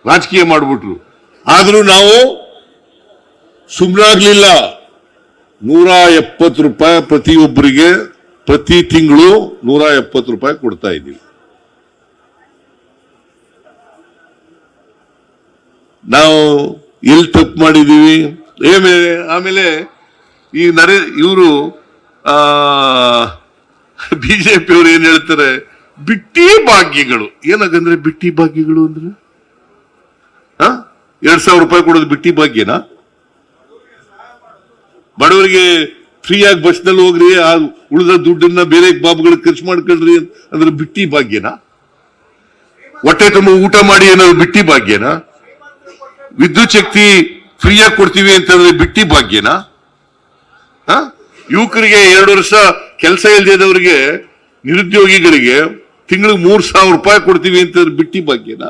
ರಾಜಕೀಯ ಮಾಡಿಬಿಟ್ರು. ಆದ್ರೂ ನಾವು ಸುಮ್ಮನಾಗ್ಲಿಲ್ಲ. 170 ರೂಪಾಯಿ ಪ್ರತಿಯೊಬ್ಬರಿಗೆ ಪ್ರತಿ ತಿಂಗಳು 170 ರೂಪಾಯಿ ಕೊಡ್ತಾ ಇದ್ದೀವಿ. ನಾವು ಎಲ್ಲಿ ತಪ್ಪು ಮಾಡಿದೀವಿ? ಆಮೇಲೆ ಈ ಇವರು ಬಿಜೆಪಿ ಅವರು ಏನ್ ಹೇಳ್ತಾರೆ, ಬಿಟ್ಟಿ ಭಾಗ್ಯಗಳು. ಏನಾಗಂದ್ರೆ ಬಿಟ್ಟಿ ಭಾಗ್ಯಗಳು ಅಂದ್ರೆ 2,000 ರೂಪಾಯಿ ಕೊಡೋದು ಬಿಟ್ಟಿ ಭಾಗ್ಯನಾ? ಬಡವರಿಗೆ ಫ್ರೀಯಾಗಿ ಬಸ್ನಲ್ಲಿ ಹೋಗ್ರಿ, ಆ ಉಳಿದ ದುಡ್ಡನ್ನ ಬೇರೆ ಬಾಬುಗಳಿಗೆ ಖರ್ಚು ಮಾಡ್ಕೊಳ್ರಿ ಅಂದ್ರೆ ಬಿಟ್ಟಿ ಭಾಗ್ಯನಾ? ಹೊಟ್ಟೆ ತುಂಬ ಊಟ ಮಾಡಿ ಏನಾದ್ರು ಬಿಟ್ಟಿ ಭಾಗ್ಯನಾ? ವಿದ್ಯುತ್ ಶಕ್ತಿ ಫ್ರೀಯಾಗಿ ಕೊಡ್ತೀವಿ ಅಂತಂದ್ರೆ ಬಿಟ್ಟಿ ಭಾಗ್ಯನಾ? ಯುವಕರಿಗೆ 2 ವರ್ಷ ಕೆಲಸ ಇಲ್ಲದವರಿಗೆ, ನಿರುದ್ಯೋಗಿಗಳಿಗೆ ತಿಂಗಳಿಗೆ 3,000 ರೂಪಾಯಿ ಕೊಡ್ತೀವಿ ಅಂತಂದ್ರೆ ಬಿಟ್ಟಿ ಭಾಗ್ಯನಾ?